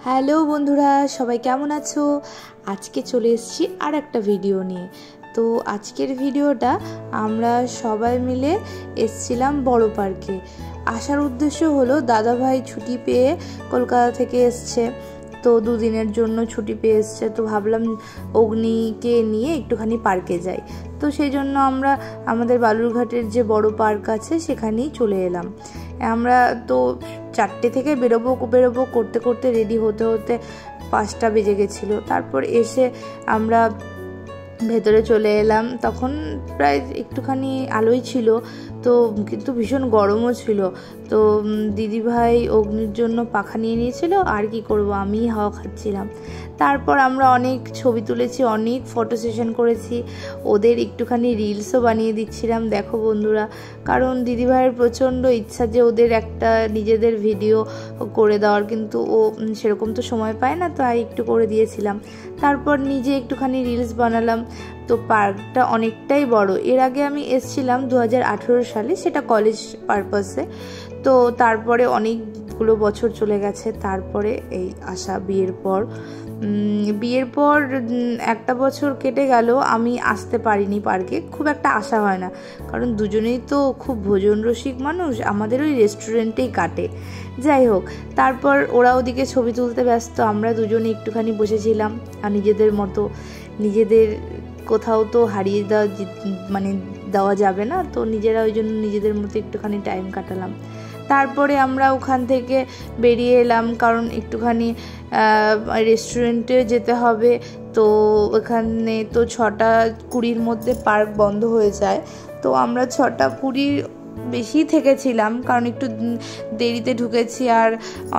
Hello বন্ধুরা, সবাই কেমন আছো? আজকে চলে এসেছি আর একটা ভিডিও নিয়ে। তো আজকের ভিডিওটা আমরা সবাই মিলে এসেছিলাম বড় পার্কে। আসার উদ্দেশ্য হলো দাদাভাই ছুটি পেয়ে কলকাতা থেকে এসছে, তো দুদিনের জন্য ছুটি পেয়ে এসছে। তো ভাবলাম অগ্নিকে নিয়ে একটুখানি পার্কে যাই। তো সেই জন্য আমরা আমাদের বালুরঘাটের যে বড় পার্ক আছে সেখানেই চলে এলাম। আমরা তো 4টে থেকে বেরোবো করতে করতে রেডি হতে হতে 5টা বেজে গেছিলো। তারপর এসে আমরা ভেতরে চলে এলাম। তখন প্রায় একটুখানি আলোই ছিল, তো কিন্তু ভীষণ গরমও ছিল। তো দিদিভাই অগ্নির জন্য পাখা নিয়ে নিয়েছিল, আর কি করব, আমিই হাওয়া খাচ্ছিলাম। তারপর আমরা অনেক ছবি তুলেছি, অনেক ফটো সেশন করেছি, ওদের একটুখানি রিলসও বানিয়ে দিচ্ছিলাম। দেখো বন্ধুরা, কারণ দিদিভাইয়ের প্রচণ্ড ইচ্ছা যে ওদের একটা নিজেদের ভিডিও করে দেওয়ার, কিন্তু ও সেরকম তো সময় পায় না, তাই একটু করে দিয়েছিলাম। তারপর নিজে একটুখানি রিলস বানালাম। তো পার্কটা অনেকটাই বড়। এর আগে আমি এসেছিলাম 2018 সালে, সেটা কলেজ পারপাসে। তো তারপরে অনেকগুলো বছর চলে গেছে। তারপরে এই আসা বিয়ের পর একটা বছর কেটে গেল, আমি আসতে পারিনি পার্কে। খুব একটা আসা হয় না, কারণ দুজনেই তো খুব ভোজন রসিক মানুষ, আমাদের ওই রেস্টুরেন্টেই কাটে। যাই হোক, তারপর ওরা ওদিকে ছবি তুলতে ব্যস্ত, আমরা দুজনে একটুখানি বসেছিলাম। আর নিজেদের মতো, নিজেদের কোথাও তো হারিয়ে দেওয়া যাবে না, তো নিজেরা ওই জন্য নিজেদের মতো একটুখানি টাইম কাটালাম। তারপরে আমরা ওখান থেকে বেরিয়ে এলাম, কারণ একটুখানি রেস্টুরেন্টে যেতে হবে। তো ওখানে তো 6:20 মধ্যে পার্ক বন্ধ হয়ে যায়। তো আমরা 6:20 বেশি থেকেছিলাম, কারণ একটু দেরিতে ঢুকেছি। আর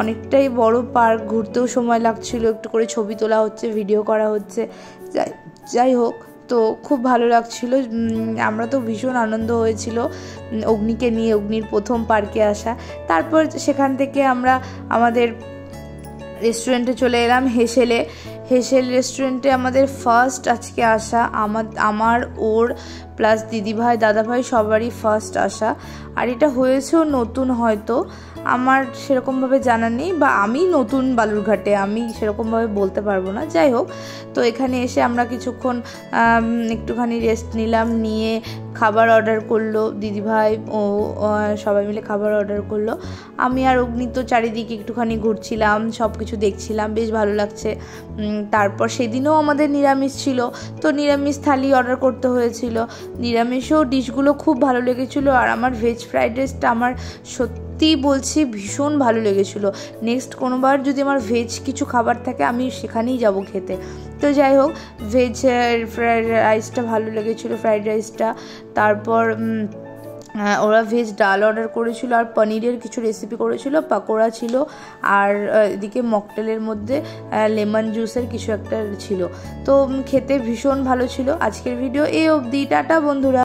অনেকটাই বড় পার্ক, ঘুরতেও সময় লাগছিল, একটু করে ছবি তোলা হচ্ছে, ভিডিও করা হচ্ছে। যাই হোক, তো খুব ভালো লাগছিল। আমরা তো ভীষণ আনন্দ হয়েছিল অগ্নিকে নিয়ে, অগ্নির প্রথম পার্কে আসা। তারপর সেখান থেকে আমরা আমাদের রেস্টুরেন্টে চলে এলাম, হেসেল রেস্টুরেন্টে আমাদের ফার্স্ট আজকে আসা। আমার ওর প্লাস দিদিভাই দাদাভাই সবারই ফার্স্ট আসা। আর এটা হয়েছেও নতুন, হয়তো আমার সেরকমভাবে জানা নেই, বা আমি নতুন বালুরঘাটে, আমি সেরকমভাবে বলতে পারবো না। যাই হোক, তো এখানে এসে আমরা কিছুক্ষণ একটুখানি রেস্ট নিলাম, নিয়ে খাবার অর্ডার করলো দিদিভাই, ও সবাই মিলে খাবার অর্ডার করলো। আমি আর অগ্নি তো চারিদিকে একটুখানি ঘুরছিলাম, সব কিছু দেখছিলাম, বেশ ভালো লাগছে। তারপর সেদিনও আমাদের নিরামিষ ছিল, তো নিরামিষ থালি অর্ডার করতে হয়েছিল। নিরামিষও ডিশগুলো খুব ভালো লেগেছিলো। আর আমার ভেজ ফ্রাইড রাইসটা আমার সত্যি বলছি ভীষণ ভালো লেগেছিলো। নেক্সট কোনোবার যদি আমার ভেজ কিছু খাবার থাকে, আমি সেখানেই যাব খেতে। তো যাই হোক, ভেজ ফ্রাইড রাইসটা ভালো লেগেছিলো, ফ্রাইড রাইসটা। তারপর ওরা ভেজ ডাল অর্ডার করেছিল, আর পনিরের কিছু রেসিপি করেছিল, পাকোড়া ছিল, আর এদিকে মকটেলের মধ্যে লেমন জুসের কিছু একটা ছিল। তো খেতে ভীষণ ভালো ছিল। আজকের ভিডিও এই অবধি, টাটা বন্ধুরা।